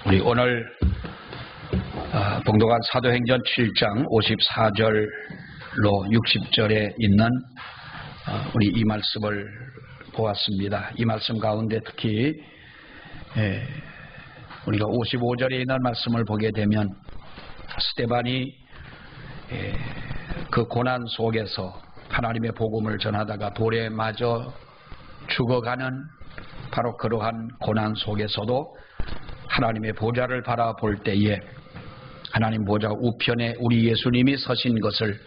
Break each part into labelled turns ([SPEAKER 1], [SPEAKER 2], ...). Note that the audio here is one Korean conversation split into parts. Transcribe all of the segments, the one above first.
[SPEAKER 1] 우리 오늘 봉독한 사도행전 7장 54절로 60절에 있는 우리 이 말씀을 보았습니다. 이 말씀 가운데 특히 우리가 55절에 있는 말씀을 보게 되면 스데반이 그 고난 속에서 하나님의 복음을 전하다가 돌에 맞아 죽어가는 바로 그러한 고난 속에서도 하나님의 보좌를 바라볼 때에 하나님 보좌 우편에 우리 예수님이 서신 것을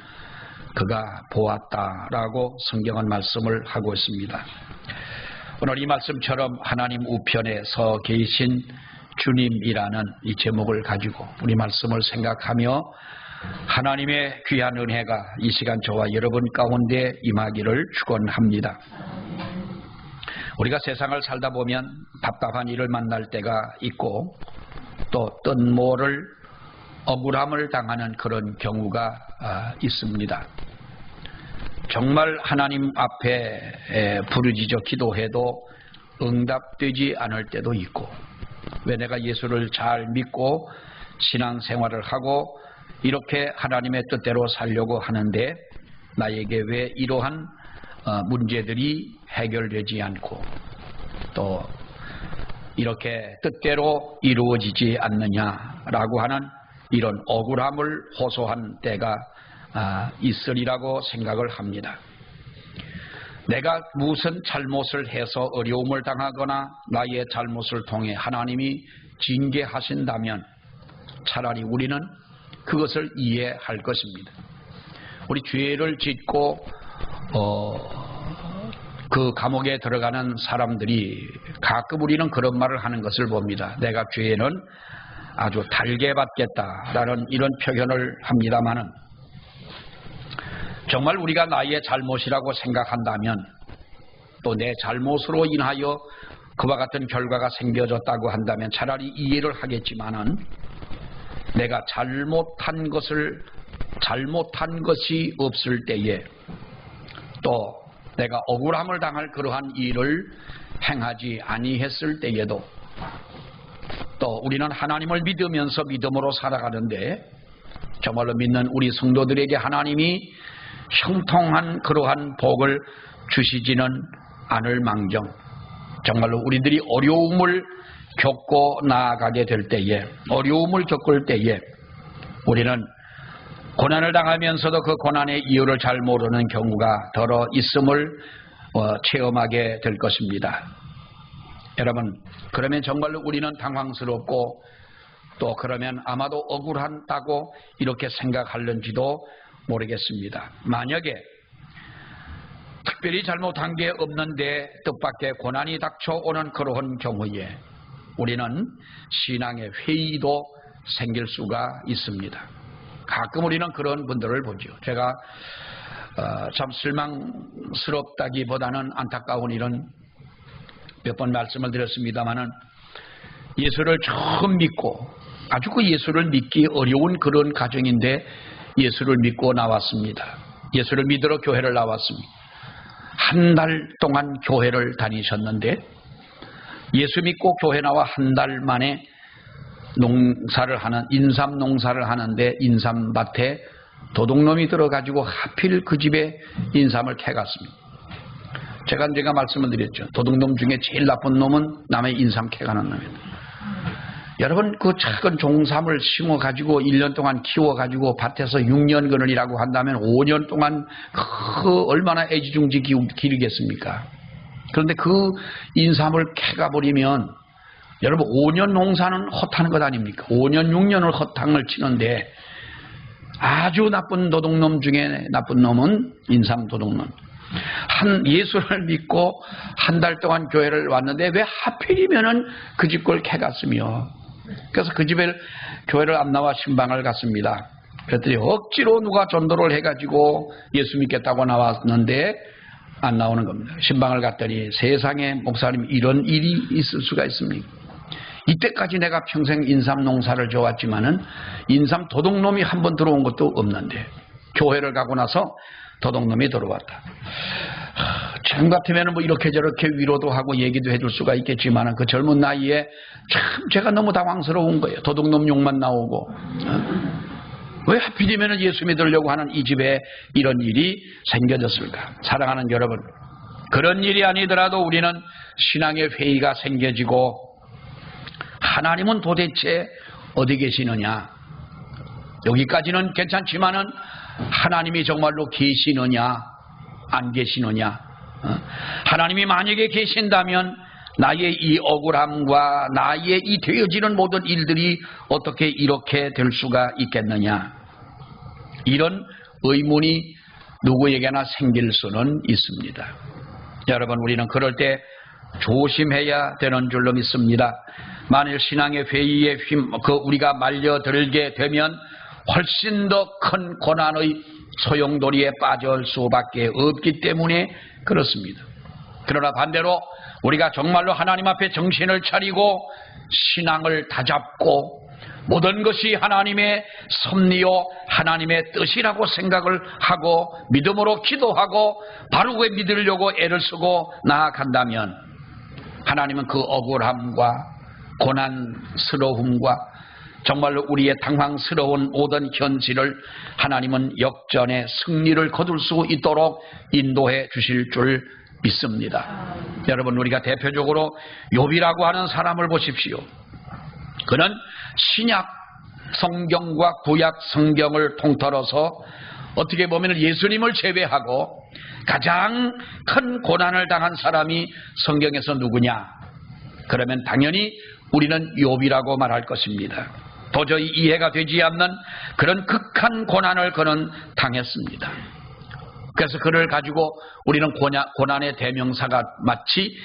[SPEAKER 1] 그가 보았다라고 성경은 말씀을 하고 있습니다. 오늘 이 말씀처럼 하나님 우편에 서 계신 주님이라는 이 제목을 가지고 우리 말씀을 생각하며 하나님의 귀한 은혜가 이 시간 저와 여러분 가운데 임하기를 축원합니다. 우리가 세상을 살다 보면 답답한 일을 만날 때가 있고 또 뜬모를 억울함을 당하는 그런 경우가 있습니다. 정말 하나님 앞에 부르짖어 기도해도 응답되지 않을 때도 있고, 왜 내가 예수를 잘 믿고 신앙생활을 하고 이렇게 하나님의 뜻대로 살려고 하는데 나에게 왜 이러한 문제들이 해결되지 않고 또 이렇게 뜻대로 이루어지지 않느냐라고 하는 이런 억울함을 호소한 때가 있으리라고 생각을 합니다. 내가 무슨 잘못을 해서 어려움을 당하거나 나의 잘못을 통해 하나님이 징계하신다면 차라리 우리는 그것을 이해할 것입니다. 우리 죄를 짓고 그 감옥에 들어가는 사람들이 가끔 우리는 그런 말을 하는 것을 봅니다. 내가 죄는 아주 달게 받겠다라는 이런 표현을 합니다마는 정말 우리가 나의 잘못이라고 생각한다면 또 내 잘못으로 인하여 그와 같은 결과가 생겨졌다고 한다면 차라리 이해를 하겠지만은 내가 잘못한 것이 없을 때에 또 내가 억울함을 당할 그러한 일을 행하지 아니했을 때에도 또 우리는 하나님을 믿으면서 믿음으로 살아가는데 정말로 믿는 우리 성도들에게 하나님이 형통한 그러한 복을 주시지는 않을 망정 정말로 우리들이 어려움을 겪고 나아가게 될 때에 어려움을 겪을 때에 우리는 고난을 당하면서도 그 고난의 이유를 잘 모르는 경우가 더러 있음을 체험하게 될 것입니다. 여러분, 그러면 정말로 우리는 당황스럽고 또 그러면 아마도 억울하다고 이렇게 생각할는지도 모르겠습니다. 만약에 특별히 잘못한 게 없는데 뜻밖의 고난이 닥쳐오는 그러한 경우에 우리는 신앙의 회의도 생길 수가 있습니다. 가끔 우리는 그런 분들을 보죠. 제가 참 실망스럽다기보다는 안타까운 일은 몇 번 말씀을 드렸습니다마는 예수를 처음 믿고 아주 그 예수를 믿기 어려운 그런 가정인데 예수를 믿고 나왔습니다. 예수를 믿으러 교회를 나왔습니다. 한 달 동안 교회를 다니셨는데 예수 믿고 교회 나와 한 달 만에 인삼 농사를 하는데 인삼밭에 도둑놈이 들어가지고 하필 그 집에 인삼을 캐갔습니다. 제가 말씀을 드렸죠. 도둑놈 중에 제일 나쁜 놈은 남의 인삼 캐가는 놈입니다. 여러분, 그 작은 종삼을 심어가지고 1년 동안 키워가지고 밭에서 6년근을이라고 한다면 5년 동안 그 얼마나 애지중지 기르겠습니까? 그런데 그 인삼을 캐가버리면 여러분 5년 농사는 헛하는 것 아닙니까? 5년 6년을 헛탕을 치는데 아주 나쁜 도둑놈 중에 나쁜 놈은 인삼 도둑놈. 예수를 믿고 한 달 동안 교회를 왔는데 왜 하필이면은 그 집 걸 캐갔으며 그래서 그 집에 교회를 안 나와 신방을 갔습니다. 그랬더니 억지로 누가 전도를 해가지고 예수 믿겠다고 나왔는데 안 나오는 겁니다. 신방을 갔더니 세상에 목사님 이런 일이 있을 수가 있습니까? 이때까지 내가 평생 인삼 농사를 지어왔지만은 인삼 도둑놈이 한 번 들어온 것도 없는데 교회를 가고 나서 도둑놈이 들어왔다. 지금 같으면 뭐 이렇게 저렇게 위로도 하고 얘기도 해줄 수가 있겠지만 그 젊은 나이에 참 제가 너무 당황스러운 거예요. 도둑놈 욕만 나오고. 왜 하필이면 예수 믿으려고 하는 이 집에 이런 일이 생겨졌을까? 사랑하는 여러분, 그런 일이 아니더라도 우리는 신앙의 회의가 생겨지고 하나님은 도대체 어디 계시느냐? 여기까지는 괜찮지만은 하나님이 정말로 계시느냐 안 계시느냐? 하나님이 만약에 계신다면 나의 이 억울함과 나의 이 되어지는 모든 일들이 어떻게 이렇게 될 수가 있겠느냐? 이런 의문이 누구에게나 생길 수는 있습니다. 여러분, 우리는 그럴 때 조심해야 되는 줄로 믿습니다. 만일 신앙의 회의에 우리가 말려들게 되면 훨씬 더 큰 고난의 소용돌이에 빠질 수밖에 없기 때문에 그렇습니다. 그러나 반대로 우리가 정말로 하나님 앞에 정신을 차리고 신앙을 다잡고 모든 것이 하나님의 섭리요 하나님의 뜻이라고 생각을 하고 믿음으로 기도하고 바르게 믿으려고 애를 쓰고 나아간다면 하나님은 그 억울함과 고난스러움과 정말로 우리의 당황스러운 모든 현실을 하나님은 역전의 승리를 거둘 수 있도록 인도해 주실 줄 믿습니다. 여러분, 우리가 대표적으로 욥이라고 하는 사람을 보십시오. 그는 신약 성경과 구약 성경을 통틀어서 어떻게 보면 예수님을 제외하고 가장 큰 고난을 당한 사람이 성경에서 누구냐? 그러면 당연히 우리는 욥이라고 말할 것입니다. 도저히 이해가 되지 않는 그런 극한 고난을 그는 당했습니다. 그래서 그를 가지고 우리는 고난의 대명사가 마치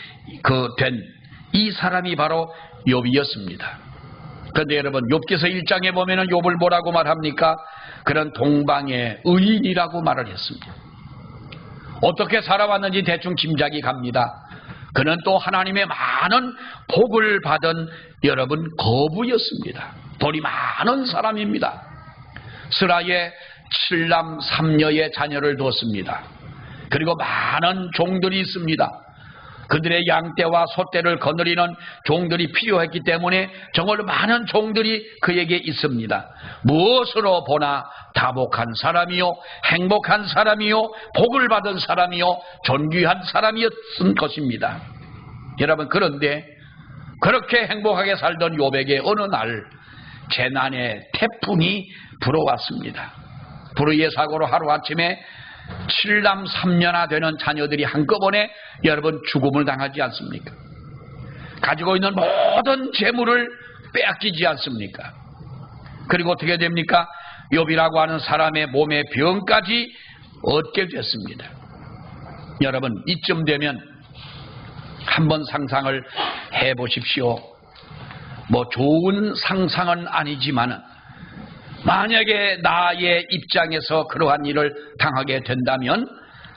[SPEAKER 1] 된 이 사람이 바로 욥이었습니다. 그런데 여러분, 욥기서 1장에 보면은 욥을 뭐라고 말합니까? 그런 동방의 의인이라고 말을 했습니다. 어떻게 살아왔는지 대충 짐작이 갑니다. 그는 또 하나님의 많은 복을 받은 여러분 거부였습니다. 돈이 많은 사람입니다. 스라에 7남 3녀의 자녀를 두었습니다. 그리고 많은 종들이 있습니다. 그들의 양떼와 소떼를 거느리는 종들이 필요했기 때문에 정말로 많은 종들이 그에게 있습니다. 무엇으로 보나 다복한 사람이요, 행복한 사람이요, 복을 받은 사람이요, 존귀한 사람이었던 것입니다. 여러분, 그런데 그렇게 행복하게 살던 욥에게 어느 날 재난의 태풍이 불어왔습니다. 불의의 사고로 하루아침에 7남 3녀나 되는 자녀들이 한꺼번에 여러분 죽음을 당하지 않습니까? 가지고 있는 모든 재물을 빼앗기지 않습니까? 그리고 어떻게 됩니까? 욥이라고 하는 사람의 몸에 병까지 얻게 됐습니다. 여러분, 이쯤 되면 한번 상상을 해보십시오. 뭐 좋은 상상은 아니지만은 만약에 나의 입장에서 그러한 일을 당하게 된다면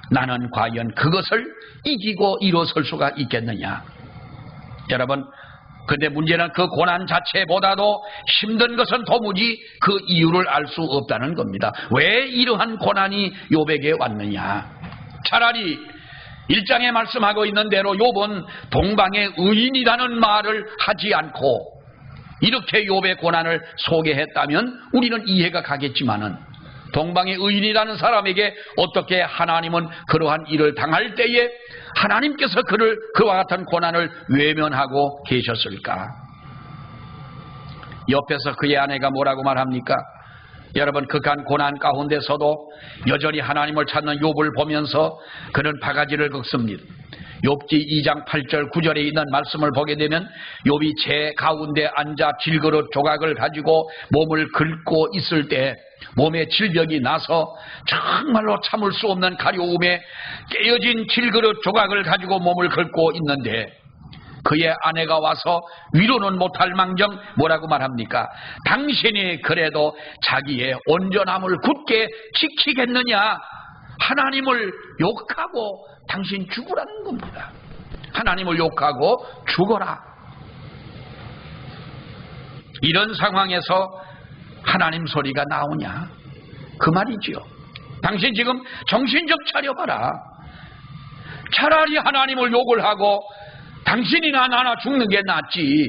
[SPEAKER 1] 나는 과연 그것을 이기고 일어설 수가 있겠느냐? 여러분, 근데 문제는 그 고난 자체보다도 힘든 것은 도무지 그 이유를 알 수 없다는 겁니다. 왜 이러한 고난이 욥에게 왔느냐? 차라리 1장에 말씀하고 있는 대로 욥은 동방의 의인이라는 말을 하지 않고 이렇게 욥의 고난을 소개했다면 우리는 이해가 가겠지만은 동방의 의인이라는 사람에게 어떻게 하나님은 그러한 일을 당할 때에 하나님께서 그를 그와 같은 고난을 외면하고 계셨을까? 옆에서 그의 아내가 뭐라고 말합니까? 여러분, 극한 고난 가운데서도 여전히 하나님을 찾는 욥을 보면서 그는 바가지를 긁습니다. 욥기 2장 8절 9절에 있는 말씀을 보게 되면 욥이 제 가운데 앉아 질그릇 조각을 가지고 몸을 긁고 있을 때 몸에 질병이 나서 정말로 참을 수 없는 가려움에 깨어진 질그릇 조각을 가지고 몸을 긁고 있는데 그의 아내가 와서 위로는 못할 망정 뭐라고 말합니까? 당신이 그래도 자기의 온전함을 굳게 지키겠느냐? 하나님을 욕하고 당신 죽으라는 겁니다. 하나님을 욕하고 죽어라. 이런 상황에서 하나님 소리가 나오냐? 그 말이지요. 당신 지금 정신 좀 차려봐라. 차라리 하나님을 욕을 하고 당신이나 나나 죽는 게 낫지,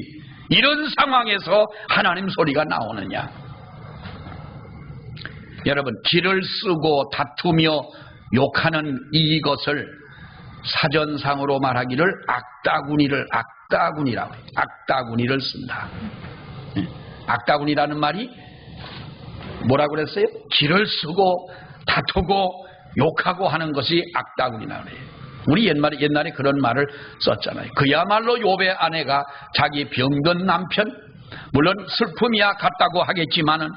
[SPEAKER 1] 이런 상황에서 하나님 소리가 나오느냐. 여러분, 기를 쓰고 다투며 욕하는 이것을 사전상으로 말하기를 악다구니라고 해요. 악다구니를 쓴다. 악다구니라는 말이 뭐라고 그랬어요? 기를 쓰고 다투고 욕하고 하는 것이 악다구니라고 해요. 우리 옛날에 그런 말을 썼잖아요. 그야말로 욥의 아내가 자기 병든 남편, 물론 슬픔이야 같다고 하겠지만은,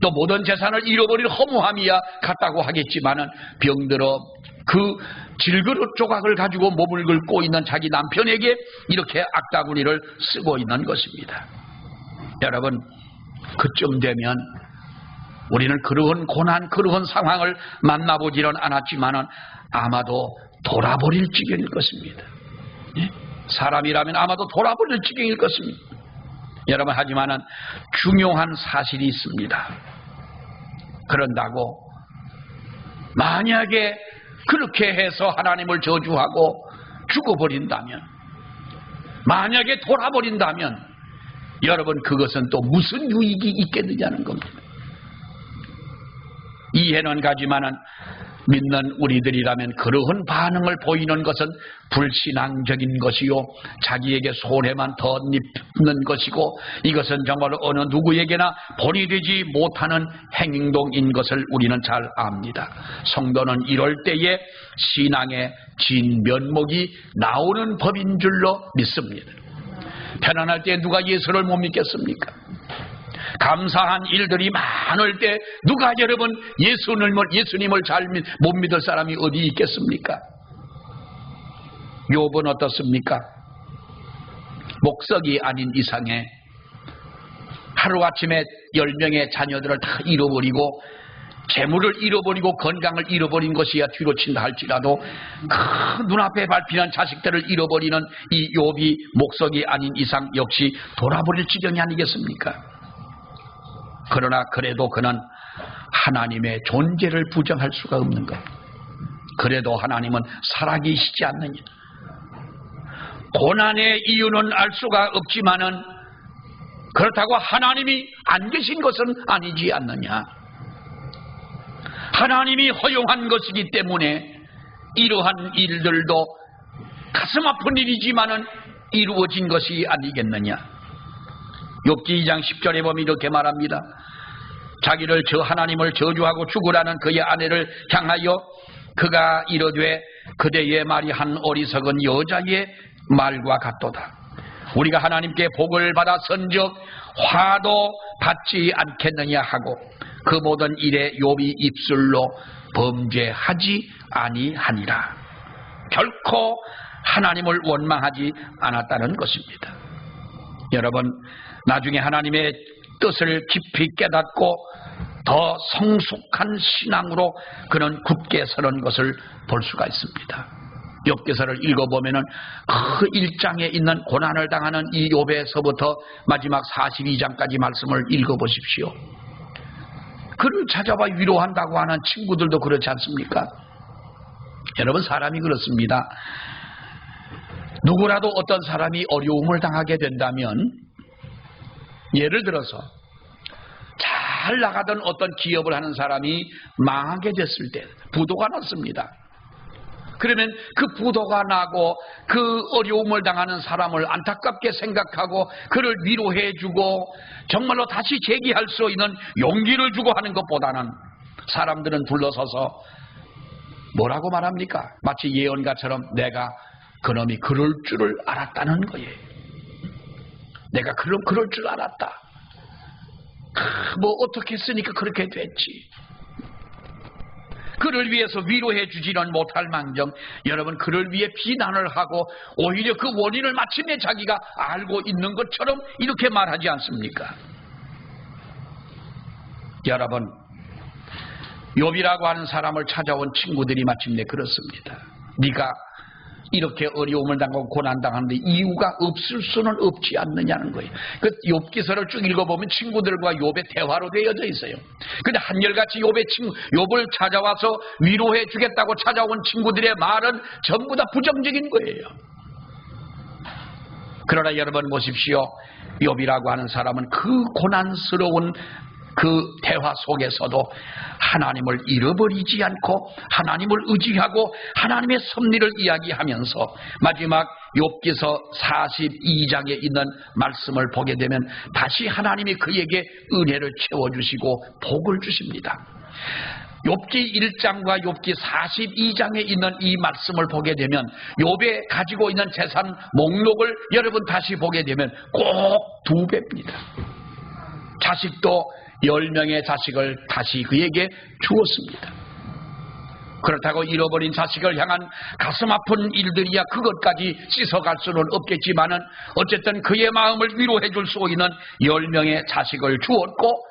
[SPEAKER 1] 또 모든 재산을 잃어버릴 허무함이야 같다고 하겠지만은, 병들어 그 질그릇 조각을 가지고 몸을 긁고 있는 자기 남편에게 이렇게 악다구니를 쓰고 있는 것입니다. 여러분, 그쯤 되면 우리는 그러한 고난, 그러한 상황을 만나보지는 않았지만은 아마도 돌아버릴 지경일 것입니다. 사람이라면 아마도 돌아버릴 지경일 것입니다. 여러분, 하지만은 중요한 사실이 있습니다. 그런다고 만약에 그렇게 해서 하나님을 저주하고 죽어버린다면, 만약에 돌아버린다면, 여러분, 그것은 또 무슨 유익이 있겠느냐는 겁니다. 이해는 가지만은 믿는 우리들이라면 그러한 반응을 보이는 것은 불신앙적인 것이요, 자기에게 손해만 더 입는 것이고, 이것은 정말로 어느 누구에게나 본이 되지 못하는 행동인 것을 우리는 잘 압니다. 성도는 이럴 때에 신앙의 진면목이 나오는 법인 줄로 믿습니다. 편안할 때 누가 예수를 못 믿겠습니까? 감사한 일들이 많을 때 누가 여러분 예수님을 잘 못 믿을 사람이 어디 있겠습니까? 욥은 어떻습니까? 목석이 아닌 이상에 하루아침에 10명의 자녀들을 다 잃어버리고, 재물을 잃어버리고 건강을 잃어버린 것이야 뒤로 친다 할지라도 그 눈앞에 밟히는 자식들을 잃어버리는 이 욥이 목석이 아닌 이상 역시 돌아버릴 지경이 아니겠습니까? 그러나 그래도 그는 하나님의 존재를 부정할 수가 없는 것. 그래도 하나님은 살아계시지 않느냐. 고난의 이유는 알 수가 없지만은 그렇다고 하나님이 안 계신 것은 아니지 않느냐. 하나님이 허용한 것이기 때문에 이러한 일들도 가슴 아픈 일이지만은 이루어진 것이 아니겠느냐. 욥기 2장 10절에 보면 이렇게 말합니다. 자기를 저 하나님을 저주하고 죽으라는 그의 아내를 향하여 그가 이르되 그대의 말이 한 어리석은 여자의 말과 같도다. 우리가 하나님께 복을 받아 선적 화도 받지 않겠느냐 하고 그 모든 일에 욥이 입술로 범죄하지 아니하니라. 결코 하나님을 원망하지 않았다는 것입니다. 여러분, 나중에 하나님의 뜻을 깊이 깨닫고 더 성숙한 신앙으로 그는 굳게 서는 것을 볼 수가 있습니다. 욥기서를 읽어보면은 그 1장에 있는 고난을 당하는 이 욥에서부터 마지막 42장까지 말씀을 읽어보십시오. 그를 찾아와 위로한다고 하는 친구들도 그렇지 않습니까? 여러분, 사람이 그렇습니다. 누구라도 어떤 사람이 어려움을 당하게 된다면, 예를 들어서 잘 나가던 어떤 기업을 하는 사람이 망하게 됐을 때 부도가 났습니다. 그러면 그 부도가 나고 그 어려움을 당하는 사람을 안타깝게 생각하고 그를 위로해주고 정말로 다시 재기할 수 있는 용기를 주고 하는 것보다는 사람들은 둘러서서 뭐라고 말합니까? 마치 예언가처럼 내가 그놈이 그럴 줄을 알았다는 거예요. 내가 그럴 줄 알았다. 뭐 어떻게 했으니까 그렇게 됐지. 그를 위해서 위로해 주지는 못할 망정, 여러분, 그를 위해 비난을 하고 오히려 그 원인을 마침내 자기가 알고 있는 것처럼 이렇게 말하지 않습니까? 여러분, 욥이라고 하는 사람을 찾아온 친구들이 마침내 그렇습니다. 네가 이렇게 어려움을 당하고 고난당하는데 이유가 없을 수는 없지 않느냐는 거예요. 그 욥기서를 쭉 읽어보면 친구들과 욥의 대화로 되어져 있어요. 근데 한결같이 욥을 찾아와서 위로해 주겠다고 찾아온 친구들의 말은 전부 다 부정적인 거예요. 그러나 여러분 보십시오. 욥이라고 하는 사람은 그 고난스러운 그 대화 속에서도 하나님을 잃어버리지 않고 하나님을 의지하고 하나님의 섭리를 이야기하면서 마지막 욥기서 42장에 있는 말씀을 보게 되면 다시 하나님이 그에게 은혜를 채워주시고 복을 주십니다. 욥기 1장과 욥기 42장에 있는 이 말씀을 보게 되면 욥이 가지고 있는 재산 목록을 여러분 다시 보게 되면 꼭 2배입니다. 자식도 10명의 자식을 다시 그에게 주었습니다. 그렇다고 잃어버린 자식을 향한 가슴 아픈 일들이야 그것까지 씻어갈 수는 없겠지만은 어쨌든 그의 마음을 위로해 줄 수 있는 10명의 자식을 주었고,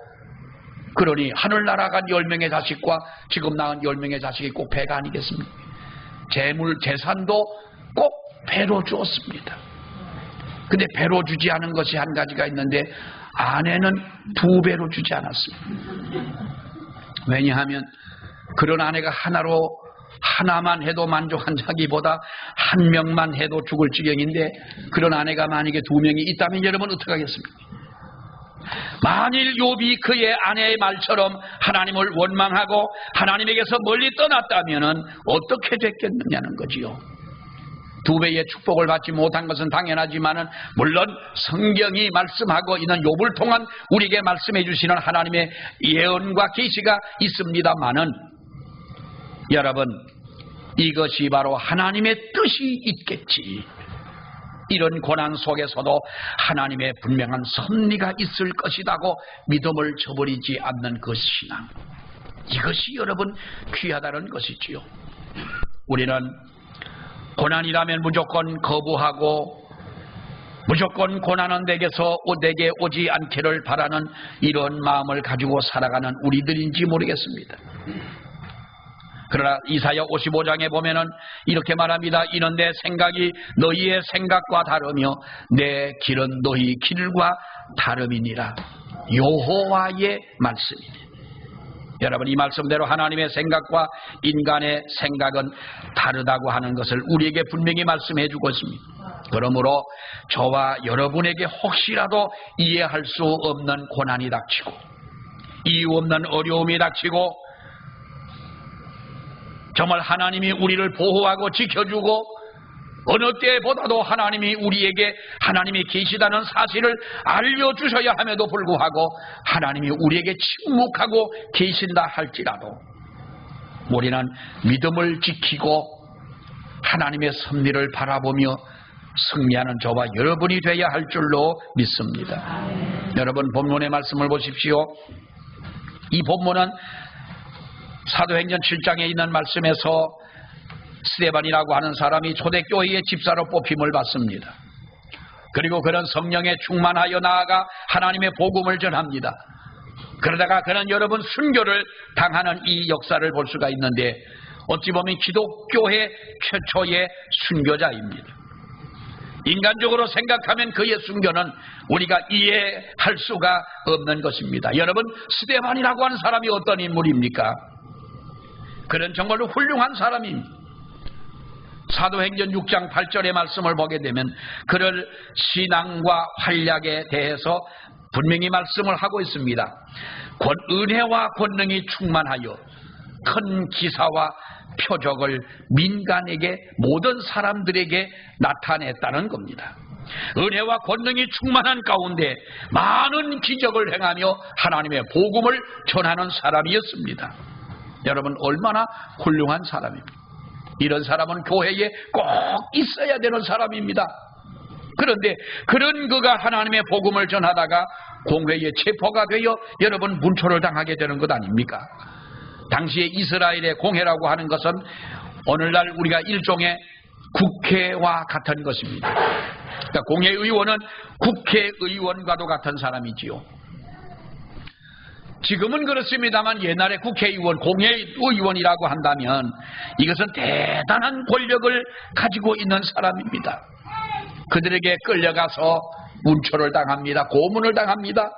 [SPEAKER 1] 그러니 하늘 날아간 10명의 자식과 지금 낳은 10명의 자식이 꼭 배가 아니겠습니까? 재산도 꼭 배로 주었습니다. 근데 배로 주지 않은 것이 한 가지가 있는데 아내는 2배로 주지 않았습니다. 왜냐하면 그런 아내가 하나만 해도 만족한 자기보다 1명만 해도 죽을 지경인데, 그런 아내가 만약에 2명이 있다면 여러분 어떻게 하겠습니까? 만일 욥이 그의 아내의 말처럼 하나님을 원망하고 하나님에게서 멀리 떠났다면 어떻게 됐겠느냐는 거지요. 2배의 축복을 받지 못한 것은 당연하지만은 물론 성경이 말씀하고 있는 욥을 통한 우리에게 말씀해 주시는 하나님의 예언과 계시가 있습니다만은 여러분, 이것이 바로 하나님의 뜻이 있겠지. 이런 고난 속에서도 하나님의 분명한 섭리가 있을 것이라고 믿음을 저버리지 않는 그 신앙, 이것이 여러분 귀하다는 것이지요. 우리는 고난이라면 무조건 거부하고 무조건 고난은 내게 오지 않기를 바라는 이런 마음을 가지고 살아가는 우리들인지 모르겠습니다. 그러나 이사야 55장에 보면은 이렇게 말합니다. 이는 내 생각이 너희의 생각과 다르며 내 길은 너희 길과 다름이니라. 여호와의 말씀이니. 여러분, 이 말씀대로 하나님의 생각과 인간의 생각은 다르다고 하는 것을 우리에게 분명히 말씀해 주고 있습니다. 그러므로 저와 여러분에게 혹시라도 이해할 수 없는 고난이 닥치고 이유 없는 어려움이 닥치고 정말 하나님이 우리를 보호하고 지켜주고 어느 때보다도 하나님이 우리에게 하나님이 계시다는 사실을 알려주셔야 함에도 불구하고 하나님이 우리에게 침묵하고 계신다 할지라도 우리는 믿음을 지키고 하나님의 섭리를 바라보며 승리하는 저와 여러분이 되어야 할 줄로 믿습니다. 여러분, 본문의 말씀을 보십시오. 이 본문은 사도행전 7장에 있는 말씀에서 스데반이라고 하는 사람이 초대교회의 집사로 뽑힘을 받습니다. 그리고 그는 성령에 충만하여 나아가 하나님의 복음을 전합니다. 그러다가 그는 여러분 순교를 당하는 이 역사를 볼 수가 있는데 어찌 보면 기독교회 최초의 순교자입니다. 인간적으로 생각하면 그의 순교는 우리가 이해할 수가 없는 것입니다. 여러분, 스데반이라고 하는 사람이 어떤 인물입니까? 그는 정말로 훌륭한 사람입니다. 사도행전 6장 8절의 말씀을 보게 되면 그를 신앙과 활약에 대해서 분명히 말씀을 하고 있습니다. 은혜와 권능이 충만하여 큰 기사와 표적을 민간에게 모든 사람들에게 나타냈다는 겁니다. 은혜와 권능이 충만한 가운데 많은 기적을 행하며 하나님의 복음을 전하는 사람이었습니다. 여러분, 얼마나 훌륭한 사람입니다. 이런 사람은 교회에 꼭 있어야 되는 사람입니다. 그런데 그런 그가 하나님의 복음을 전하다가 공회에 체포가 되어 여러분 문초를 당하게 되는 것 아닙니까? 당시에 이스라엘의 공회라고 하는 것은 오늘날 우리가 일종의 국회와 같은 것입니다. 그러니까 공회의원은 국회의원과도 같은 사람이지요. 지금은 그렇습니다만 옛날에 국회의원, 공회의원이라고 한다면 이것은 대단한 권력을 가지고 있는 사람입니다. 그들에게 끌려가서 문초를 당합니다. 고문을 당합니다.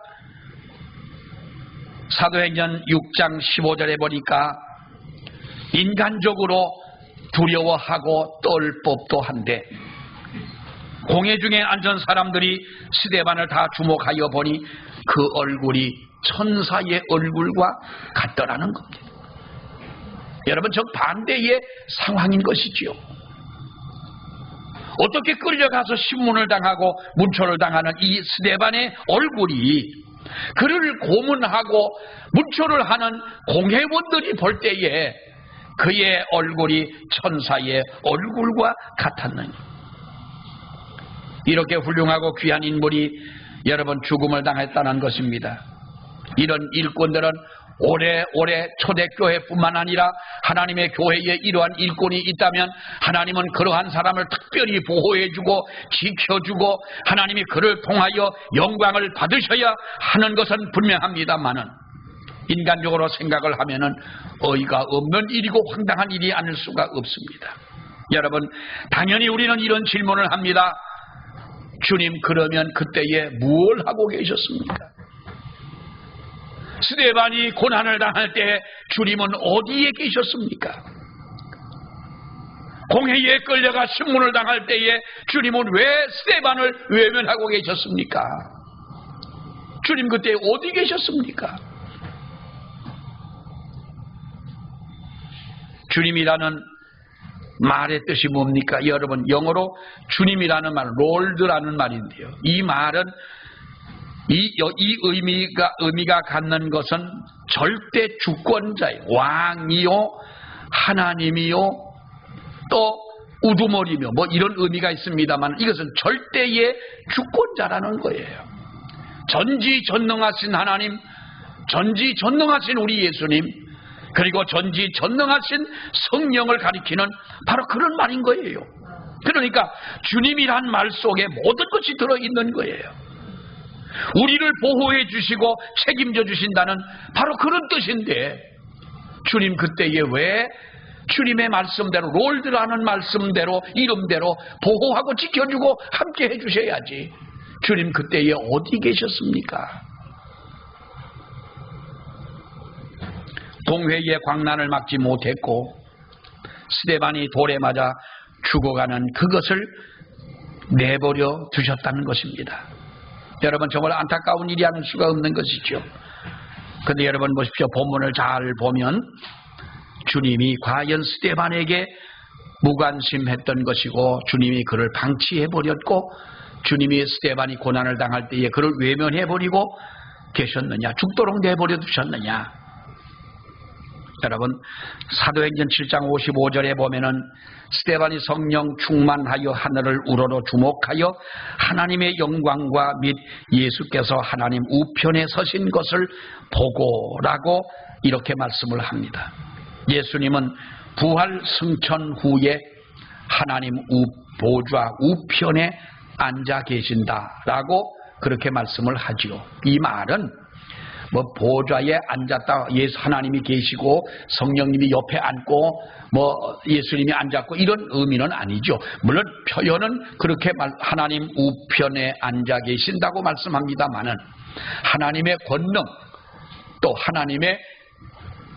[SPEAKER 1] 사도행전 6장 15절에 보니까 인간적으로 두려워하고 떨 법도 한데 공회 중에 앉은 사람들이 스데반을 다 주목하여 보니 그 얼굴이 천사의 얼굴과 같더라는 겁니다. 여러분, 정반대의 상황인 것이지요. 어떻게 끌려가서 신문을 당하고 문초를 당하는 이 스데반의 얼굴이 그를 고문하고 문초를 하는 공회원들이 볼 때에 그의 얼굴이 천사의 얼굴과 같았느냐. 이렇게 훌륭하고 귀한 인물이 여러분 죽음을 당했다는 것입니다. 이런 일꾼들은 오래오래 초대교회뿐만 아니라 하나님의 교회에 이러한 일꾼이 있다면 하나님은 그러한 사람을 특별히 보호해주고 지켜주고 하나님이 그를 통하여 영광을 받으셔야 하는 것은 분명합니다만은 인간적으로 생각을 하면은 어이가 없는 일이고 황당한 일이 아닐 수가 없습니다. 여러분, 당연히 우리는 이런 질문을 합니다. 주님, 그러면 그때에 무엇을 하고 계셨습니까? 스데반이 고난을 당할 때 주님은 어디에 계셨습니까? 공회에 끌려가 신문을 당할 때에 주님은 왜 스데반을 외면하고 계셨습니까? 주님 그때 어디 계셨습니까? 주님이라는 말의 뜻이 뭡니까? 여러분, 영어로 주님이라는 말, 롤드라는 말인데요. 이 말은 이 의미가 갖는 것은 절대 주권자예요. 왕이요, 하나님이요, 또 우두머리며 뭐 이런 의미가 있습니다만 이것은 절대의 주권자라는 거예요. 전지전능하신 하나님, 전지전능하신 우리 예수님, 그리고 전지전능하신 성령을 가리키는 바로 그런 말인 거예요. 그러니까 주님이란 말 속에 모든 것이 들어있는 거예요. 우리를 보호해 주시고 책임져 주신다는 바로 그런 뜻인데 주님 그때에 왜 주님의 말씀대로 롤드라는 말씀대로 이름대로 보호하고 지켜주고 함께 해주셔야지 주님 그때에 어디 계셨습니까? 공회의 광난을 막지 못했고 스데반이 돌에 맞아 죽어가는 그것을 내버려 두셨다는 것입니다. 여러분, 정말 안타까운 일이 아닐 수가 없는 것이죠. 그런데 여러분 보십시오. 본문을 잘 보면 주님이 과연 스데반에게 무관심했던 것이고 주님이 그를 방치해버렸고 주님이 스데반이 고난을 당할 때에 그를 외면해버리고 계셨느냐, 죽도록 내버려 두셨느냐. 여러분, 사도행전 7장 55절에 보면은 스데반이 성령 충만하여 하늘을 우러러 주목하여 하나님의 영광과 및 예수께서 하나님 우편에 서신 것을 보고라고 이렇게 말씀을 합니다. 예수님은 부활 승천 후에 하나님 보좌 우편에 앉아 계신다라고 그렇게 말씀을 하지요. 이 말은 뭐 보좌에 앉았다 예수 하나님이 계시고 성령님이 옆에 앉고 뭐 예수님이 앉았고 이런 의미는 아니죠. 물론 표현은 그렇게 하나님 우편에 앉아 계신다고 말씀합니다만은 하나님의 권능 또 하나님의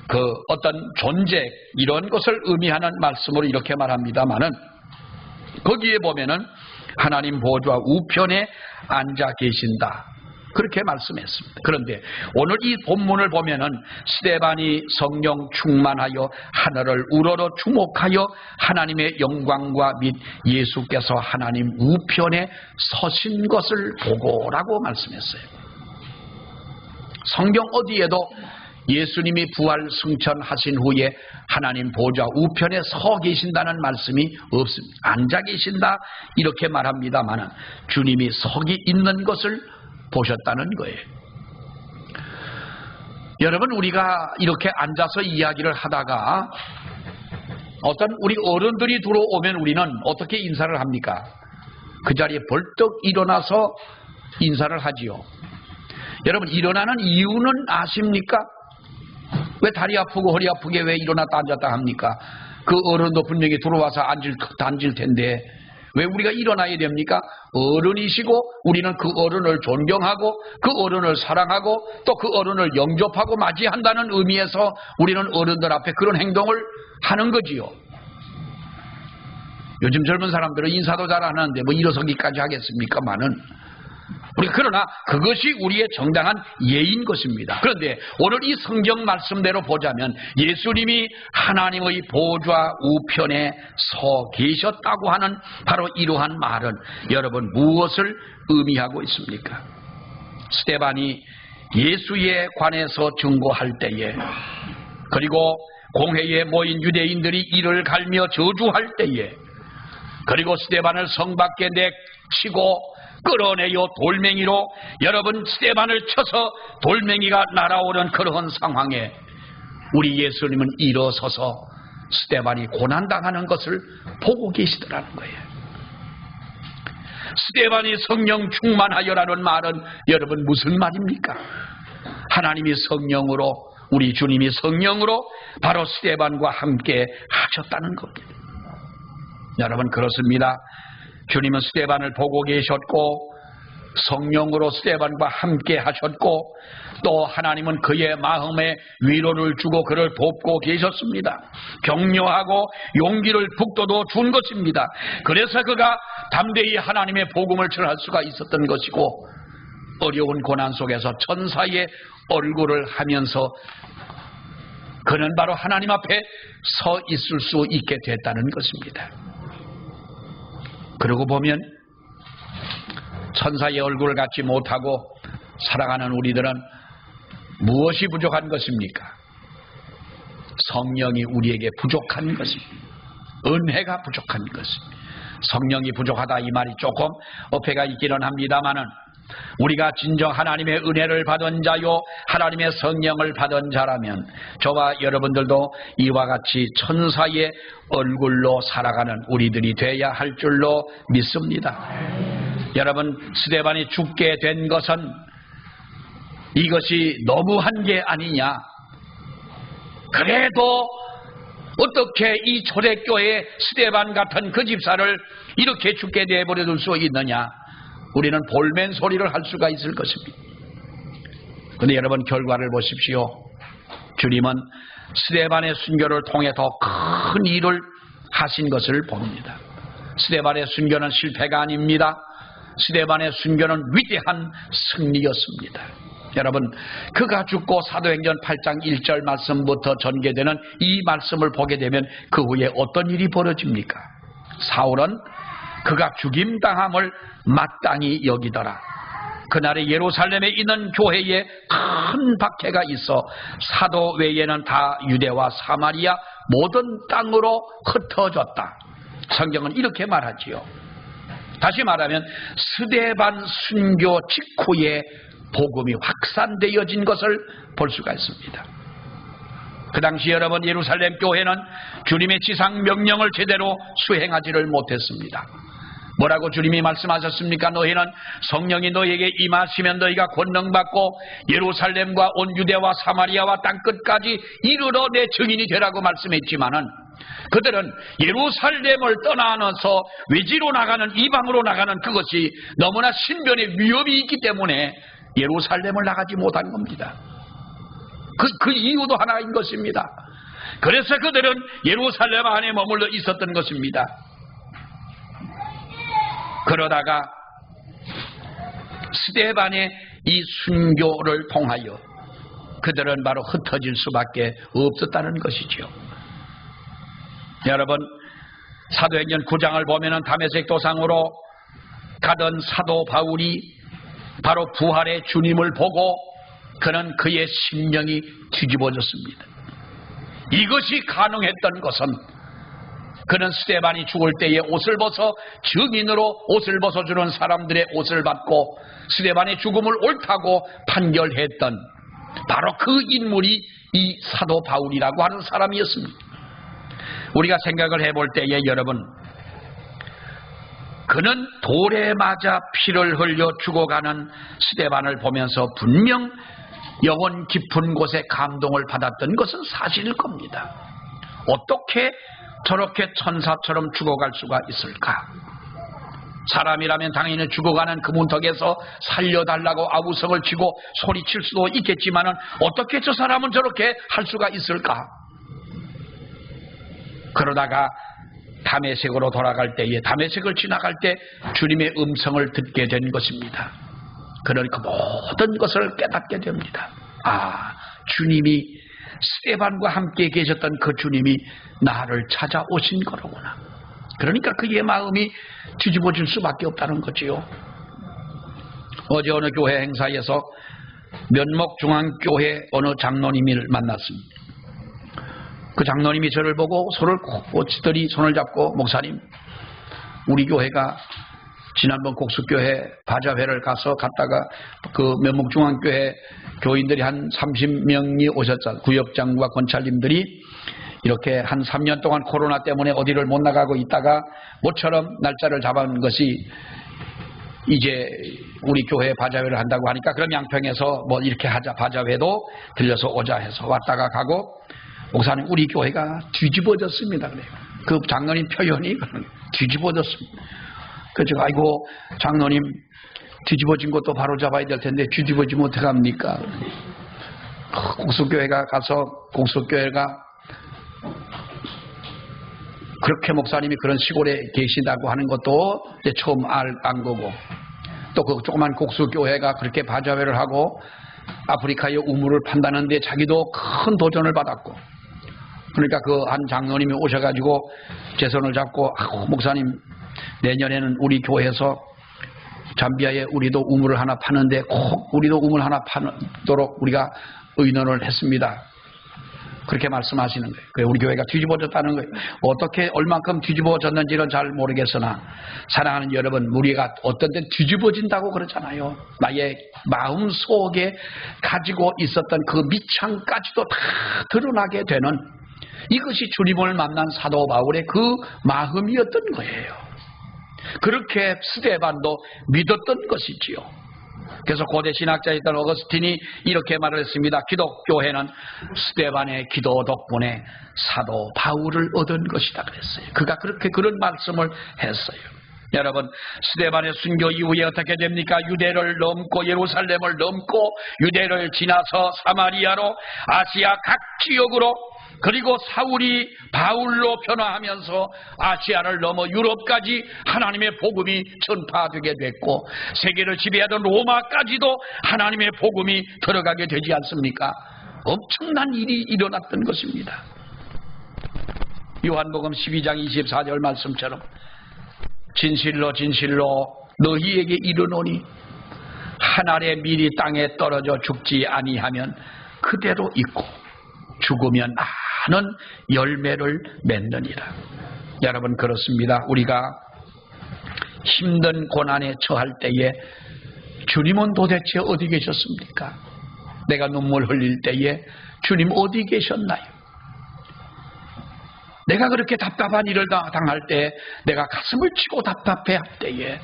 [SPEAKER 1] 그 어떤 존재 이런 것을 의미하는 말씀으로 이렇게 말합니다만은 거기에 보면은 하나님 보좌 우편에 앉아 계신다 그렇게 말씀했습니다. 그런데 오늘 이 본문을 보면은 스데반이 성령 충만하여 하늘을 우러러 주목하여 하나님의 영광과 및 예수께서 하나님 우편에 서신 것을 보고라고 말씀했어요. 성경 어디에도 예수님이 부활 승천하신 후에 하나님 보좌 우편에 서 계신다는 말씀이 없습니다. 앉아 계신다 이렇게 말합니다만은 주님이 서기 있는 것을 보셨다는 거예요. 여러분, 우리가 이렇게 앉아서 이야기를 하다가 어떤 우리 어른들이 들어오면 우리는 어떻게 인사를 합니까? 그 자리에 벌떡 일어나서 인사를 하지요. 여러분, 일어나는 이유는 아십니까? 왜 다리 아프고 허리 아프게 왜 일어났다 앉았다 합니까? 그 어른도 분명히 들어와서 앉을 텐데 왜 우리가 일어나야 됩니까? 어른이시고 우리는 그 어른을 존경하고 그 어른을 사랑하고 또 그 어른을 영접하고 맞이한다는 의미에서 우리는 어른들 앞에 그런 행동을 하는 거지요. 요즘 젊은 사람들은 인사도 잘 안 하는데 뭐 일어서기까지 하겠습니까마는, 그러나 그것이 우리의 정당한 예인 것입니다. 그런데 오늘 이 성경 말씀대로 보자면 예수님이 하나님의 보좌 우편에 서 계셨다고 하는 바로 이러한 말은 여러분 무엇을 의미하고 있습니까? 스데반이 예수에 관해서 증거할 때에, 그리고 공회에 모인 유대인들이 이를 갈며 저주할 때에, 그리고 스데반을 성 밖에 내치고 끌어내요 돌멩이로 여러분 스데반을 쳐서 돌멩이가 날아오는 그런 상황에 우리 예수님은 일어서서 스데반이 고난당하는 것을 보고 계시더라는 거예요. 스데반이 성령 충만하여라는 말은 여러분 무슨 말입니까? 하나님이 성령으로, 우리 주님이 성령으로 바로 스데반과 함께 하셨다는 겁니다. 여러분, 그렇습니다. 주님은 스데반을 보고 계셨고 성령으로 스데반과 함께 하셨고 또 하나님은 그의 마음에 위로를 주고 그를 돕고 계셨습니다. 격려하고 용기를 북돋워 준 것입니다. 그래서 그가 담대히 하나님의 복음을 전할 수가 있었던 것이고 어려운 고난 속에서 천사의 얼굴을 하면서 그는 바로 하나님 앞에 서 있을 수 있게 됐다는 것입니다. 그러고 보면 천사의 얼굴을 갖지 못하고 살아가는 우리들은 무엇이 부족한 것입니까? 성령이 우리에게 부족한 것입니다. 은혜가 부족한 것입니다. 성령이 부족하다 이 말이 조금 어폐가 있기는 합니다마는 우리가 진정 하나님의 은혜를 받은 자요 하나님의 성령을 받은 자라면 저와 여러분들도 이와 같이 천사의 얼굴로 살아가는 우리들이 돼야 할 줄로 믿습니다. 여러분, 스데반이 죽게 된 것은 이것이 너무한 게 아니냐. 그래도 어떻게 이 초대교회에 스데반 같은 그 집사를 이렇게 죽게 내버려둘 수 있느냐. 우리는 볼멘 소리를 할 수가 있을 것입니다. 그런데 여러분, 결과를 보십시오. 주님은 스데반의 순교를 통해 더 큰 일을 하신 것을 봅니다. 스데반의 순교는 실패가 아닙니다. 스데반의 순교는 위대한 승리였습니다. 여러분, 그가 죽고 사도행전 8장 1절 말씀부터 전개되는 이 말씀을 보게 되면 그 후에 어떤 일이 벌어집니까? 사울은 그가 죽임당함을 마땅히 여기더라. 그날에 예루살렘에 있는 교회에 큰 박해가 있어 사도 외에는 다 유대와 사마리아 모든 땅으로 흩어졌다. 성경은 이렇게 말하지요. 다시 말하면 스데반 순교 직후에 복음이 확산되어진 것을 볼 수가 있습니다. 그 당시 여러분, 예루살렘 교회는 주님의 지상 명령을 제대로 수행하지를 못했습니다. 뭐라고 주님이 말씀하셨습니까? 너희는 성령이 너희에게 임하시면 너희가 권능받고 예루살렘과 온 유대와 사마리아와 땅끝까지 이르러 내 증인이 되라고 말씀했지만은 그들은 예루살렘을 떠나서 외지로 나가는, 이방으로 나가는 그것이 너무나 신변의 위험이 있기 때문에 예루살렘을 나가지 못한 겁니다. 그 이유도 하나인 것입니다. 그래서 그들은 예루살렘 안에 머물러 있었던 것입니다. 그러다가 스데반의 이 순교를 통하여 그들은 바로 흩어질 수밖에 없었다는 것이죠. 여러분, 사도행전 9장을 보면은 다메섹 도상으로 가던 사도 바울이 바로 부활의 주님을 보고 그는 그의 심령이 뒤집어졌습니다. 이것이 가능했던 것은 그는 스데반이 죽을 때에 옷을 벗어 증인으로 옷을 벗어주는 사람들의 옷을 받고 스데반의 죽음을 옳다고 판결했던 바로 그 인물이 이 사도 바울이라고 하는 사람이었습니다. 우리가 생각을 해볼 때에 여러분, 그는 돌에 맞아 피를 흘려 죽어가는 스데반을 보면서 분명 영혼 깊은 곳에 감동을 받았던 것은 사실일 겁니다. 어떻게 저렇게 천사처럼 죽어갈 수가 있을까? 사람이라면 당연히 죽어가는 그 문턱에서 살려달라고 아우성을 치고 소리칠 수도 있겠지만은 어떻게 저 사람은 저렇게 할 수가 있을까? 그러다가 다메섹으로 돌아갈 때에, 다메섹을 지나갈 때 주님의 음성을 듣게 된 것입니다. 그는 그 모든 것을 깨닫게 됩니다. 아, 주님이 스데반과 함께 계셨던 그 주님이 나를 찾아오신 거로구나. 그러니까 그의 마음이 뒤집어질 수밖에 없다는 거지요. 어제 어느 교회 행사에서 면목중앙교회 어느 장로님을 만났습니다. 그 장로님이 저를 보고 손을 꼬치더니 손을 잡고, 목사님, 우리 교회가 지난번 곡수교회 바자회를 갔다가 그 면목중앙교회 교인들이 한 30명이 오셨잖아요. 구역장과 권찰님들이 이렇게 한 3년 동안 코로나 때문에 어디를 못 나가고 있다가 모처럼 날짜를 잡은 것이 이제 우리 교회에 바자회를 한다고 하니까 그럼 양평에서 뭐 이렇게 하자, 바자회도 들려서 오자 해서 왔다가 가고, 목사님, 우리 교회가 뒤집어졌습니다. 그래요. 그 장로님 표현이 뒤집어졌습니다. 그래서 아이고, 장로님, 뒤집어진 것도 바로 잡아야 될 텐데 뒤집어지면 어떡합니까? 곡수교회가 가서, 곡수교회가 그렇게 목사님이 그런 시골에 계신다고 하는 것도 이제 처음 안 거고, 또 그 조그만 곡수교회가 그렇게 바자회를 하고 아프리카의 우물을 판다는데 자기도 큰 도전을 받았고, 그러니까 그 한 장로님이 오셔가지고 제 손을 잡고, 목사님, 내년에는 우리 교회에서 잠비아에 우리도 우물을 하나 파는데 꼭 우리도 우물 하나 파도록 우리가 의논을 했습니다. 그렇게 말씀하시는 거예요. 그래, 우리 교회가 뒤집어졌다는 거예요. 어떻게 얼만큼 뒤집어졌는지는 잘 모르겠으나, 사랑하는 여러분, 우리가 어떤 때 뒤집어진다고 그러잖아요. 나의 마음 속에 가지고 있었던 그 밑창까지도 다 드러나게 되는, 이것이 주님을 만난 사도 바울의 그 마음이었던 거예요. 그렇게 스데반도 믿었던 것이지요. 그래서 고대 신학자였던 어거스틴이 이렇게 말을 했습니다. 기독교회는 스데반의 기도 덕분에 사도 바울을 얻은 것이다 그랬어요. 그가 그렇게 그런 말씀을 했어요. 여러분, 스데반의 순교 이후에 어떻게 됩니까? 유대를 넘고 예루살렘을 넘고 유대를 지나서 사마리아로, 아시아 각 지역으로, 그리고 사울이 바울로 변화하면서 아시아를 넘어 유럽까지 하나님의 복음이 전파되게 됐고, 세계를 지배하던 로마까지도 하나님의 복음이 들어가게 되지 않습니까? 엄청난 일이 일어났던 것입니다. 요한복음 12장 24절 말씀처럼 진실로 진실로 너희에게 이르노니 한 알의 밀이 땅에 떨어져 죽지 아니하면 그대로 있고 죽으면 많은 열매를 맺느니라. 여러분, 그렇습니다. 우리가 힘든 고난에 처할 때에 주님은 도대체 어디 계셨습니까? 내가 눈물 흘릴 때에 주님 어디 계셨나요? 내가 그렇게 답답한 일을 당할 때, 내가 가슴을 치고 답답해 할 때에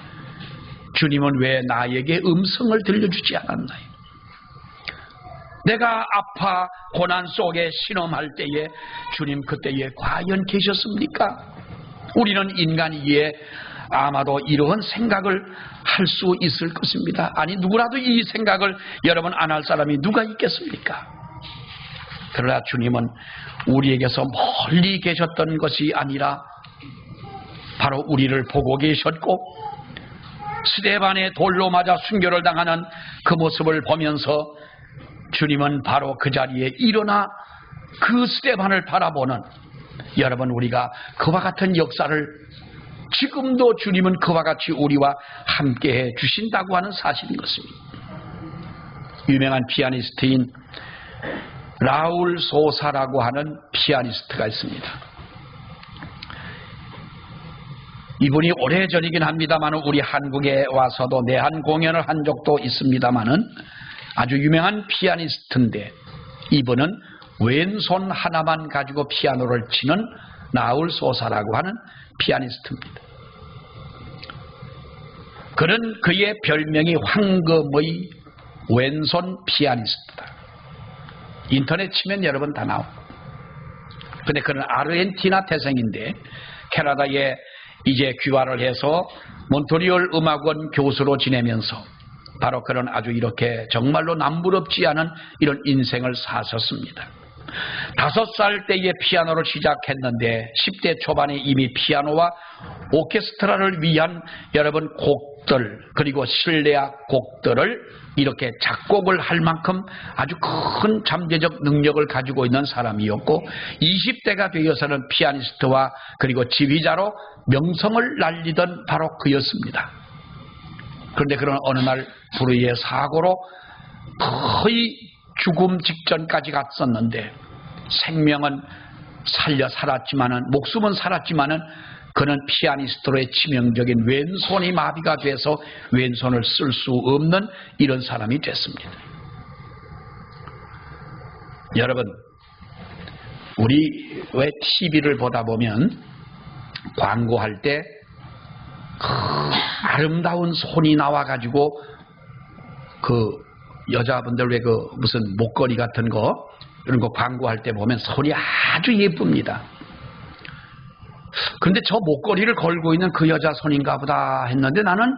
[SPEAKER 1] 주님은 왜 나에게 음성을 들려주지 않았나요? 내가 아파 고난 속에 신음할 때에 주님 그때에 과연 계셨습니까? 우리는 인간이기에 아마도 이러한 생각을 할 수 있을 것입니다. 아니, 누구라도 이 생각을 여러분 안 할 사람이 누가 있겠습니까? 그러나 주님은 우리에게서 멀리 계셨던 것이 아니라 바로 우리를 보고 계셨고, 스데반의 돌로 맞아 순교를 당하는 그 모습을 보면서 주님은 바로 그 자리에 일어나 그 스데반을 바라보는, 여러분, 우리가 그와 같은 역사를 지금도 주님은 그와 같이 우리와 함께해 주신다고 하는 사실인 것입니다. 유명한 피아니스트인 라울 소사라고 하는 피아니스트가 있습니다. 이분이 오래전이긴 합니다만 우리 한국에 와서도 내한 공연을 한 적도 있습니다만은 아주 유명한 피아니스트인데, 이분은 왼손 하나만 가지고 피아노를 치는 라울 소사라고 하는 피아니스트입니다. 그는 그의 별명이 황금의 왼손 피아니스트다. 인터넷 치면 여러분 다 나옵니다. 근데 그는 아르헨티나 태생인데 캐나다에 이제 귀화를 해서 몬트리올 음악원 교수로 지내면서 바로 그런 아주 이렇게 정말로 남부럽지 않은 이런 인생을 사셨습니다. 5살 때에 피아노를 시작했는데 10대 초반에 이미 피아노와 오케스트라를 위한 여러분 곡들 그리고 실내악 곡들을 이렇게 작곡을 할 만큼 아주 큰 잠재적 능력을 가지고 있는 사람이었고 20대가 되어서는 피아니스트와 그리고 지휘자로 명성을 날리던 바로 그였습니다. 그런데 그런 어느 날 불의의 사고로 거의 죽음 직전까지 갔었는데 생명은 살았지만은 목숨은 살았지만은 그는 피아니스트로의 치명적인 왼손이 마비가 돼서 왼손을 쓸 수 없는 이런 사람이 됐습니다. 여러분, 우리 왜 TV를 보다 보면 광고할 때 아름다운 손이 나와가지고 그 여자분들 왜 그 무슨 목걸이 같은 거 이런 거 광고할 때 보면 손이 아주 예쁩니다. 그런데 저 목걸이를 걸고 있는 그 여자 손인가 보다 했는데 나는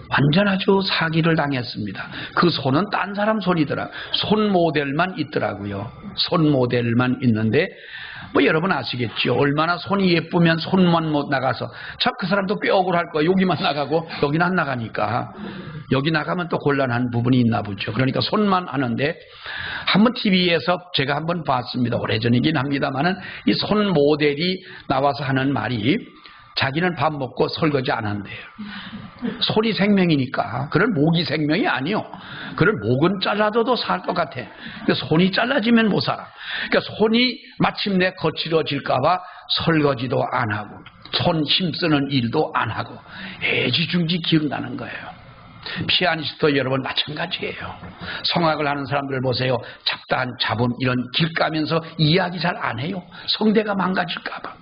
[SPEAKER 1] 완전 아주 사기를 당했습니다. 그 손은 딴 사람 손이더라. 손 모델만 있더라고요. 손 모델만 있는데 뭐 여러분 아시겠죠. 얼마나 손이 예쁘면 손만 못 나가서 참 그 사람도 꽤 억울할 거예요. 여기만 나가고 여기는 안 나가니까. 여기 나가면 또 곤란한 부분이 있나 보죠. 그러니까 손만 하는데 한번 TV에서 제가 한번 봤습니다. 오래전이긴 합니다만은 이 손 모델이 나와서 하는 말이 자기는 밥 먹고 설거지 안 한대요. 손이 생명이니까. 그런 목이 생명이 아니요. 그런 목은 잘라줘도 살 것 같아. 그러니까 손이 잘라지면 못 살아. 그러니까 손이 마침내 거칠어질까봐 설거지도 안 하고 손 힘쓰는 일도 안 하고 애지중지 기억나는 거예요. 피아니스트 여러분 마찬가지예요. 성악을 하는 사람들 보세요. 잡다한 잡음 이런 길 까면서 이야기 잘 안 해요. 성대가 망가질까봐.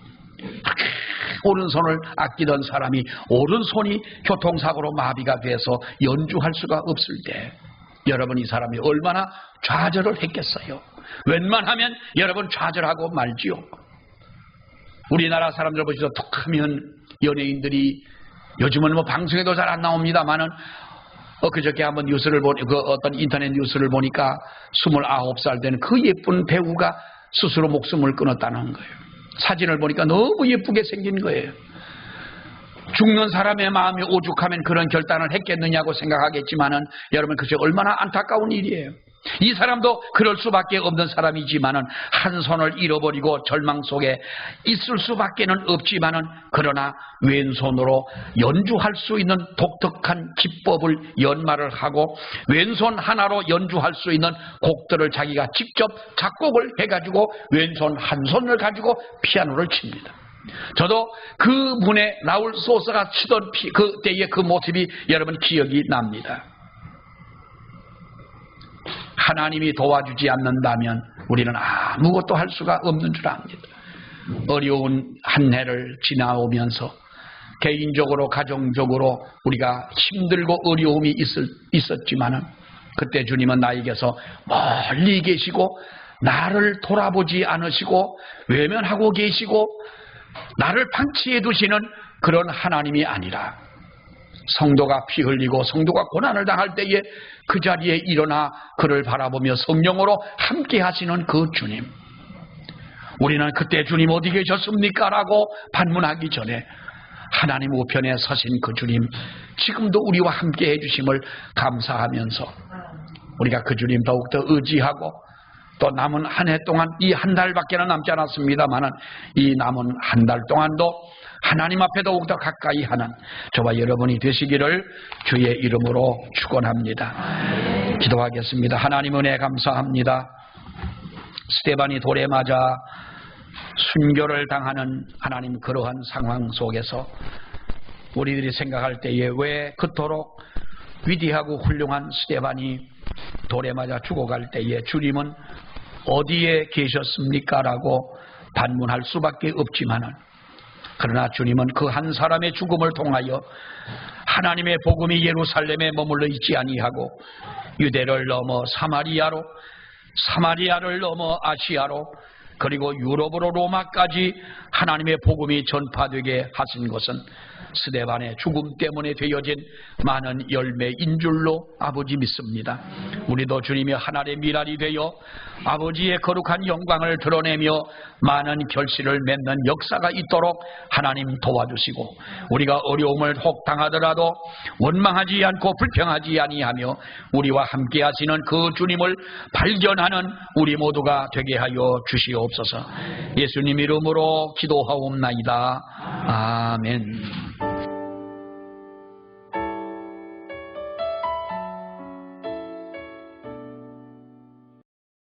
[SPEAKER 1] 오른손을 아끼던 사람이 오른손이 교통사고로 마비가 돼서 연주할 수가 없을 때 여러분 이 사람이 얼마나 좌절을 했겠어요. 웬만하면 여러분 좌절하고 말지요. 우리나라 사람들 보시죠. 툭하면 연예인들이 요즘은 뭐 방송에도 잘 안 나옵니다만은 그저께 한번 뉴스를 어떤 인터넷 뉴스를 보니까 29살 되는 그 예쁜 배우가 스스로 목숨을 끊었다는 거예요. 사진을 보니까 너무 예쁘게 생긴 거예요. 죽는 사람의 마음이 오죽하면 그런 결단을 했겠느냐고 생각하겠지만은 여러분 그것이 얼마나 안타까운 일이에요. 이 사람도 그럴 수밖에 없는 사람이지만은 한 손을 잃어버리고 절망 속에 있을 수밖에는 없지만은 그러나 왼손으로 연주할 수 있는 독특한 기법을 연마를 하고 왼손 하나로 연주할 수 있는 곡들을 자기가 직접 작곡을 해가지고 왼손 한 손을 가지고 피아노를 칩니다. 저도 그 분의 라울 소스가 치던 그때의 그 모습이 여러분 기억이 납니다. 하나님이 도와주지 않는다면 우리는 아무것도 할 수가 없는 줄 압니다. 어려운 한 해를 지나오면서 개인적으로 가정적으로 우리가 힘들고 어려움이 있었지만은 그때 주님은 나에게서 멀리 계시고 나를 돌아보지 않으시고 외면하고 계시고 나를 방치해 두시는 그런 하나님이 아니라 성도가 피 흘리고 성도가 고난을 당할 때에 그 자리에 일어나 그를 바라보며 성령으로 함께 하시는 그 주님. 우리는 그때 주님 어디 계셨습니까? 라고 반문하기 전에 하나님 우편에 서신 그 주님 지금도 우리와 함께 해주심을 감사하면서 우리가 그 주님 더욱더 의지하고 또 남은 한 해 동안 이 한 달밖에는 남지 않았습니다만은 이 남은 한 달 동안도 하나님 앞에 더욱더 가까이 하는 저와 여러분이 되시기를 주의 이름으로 축원합니다. 기도하겠습니다. 하나님 은혜 감사합니다. 스데반이 돌에 맞아 순교를 당하는 하나님 그러한 상황 속에서 우리들이 생각할 때에 왜 그토록 위대하고 훌륭한 스데반이 돌에 맞아 죽어갈 때에 주님은 어디에 계셨습니까? 라고 반문할 수밖에 없지만은 그러나 주님은 그 한 사람의 죽음을 통하여 하나님의 복음이 예루살렘에 머물러 있지 아니하고 유대를 넘어 사마리아를 넘어 아시아로 그리고 유럽으로 로마까지 하나님의 복음이 전파되게 하신 것은 스데반의 죽음 때문에 되어진 많은 열매인 줄로 아버지 믿습니다. 우리도 주님의 하나님의 미랄이 되어 아버지의 거룩한 영광을 드러내며 많은 결실을 맺는 역사가 있도록 하나님 도와주시고, 우리가 어려움을 혹 당하더라도 원망하지 않고 불평하지 아니하며 우리와 함께 하시는 그 주님을 발견하는 우리 모두가 되게 하여 주시옵소서. 예수님 이름으로 기도하옵나이다. 아멘.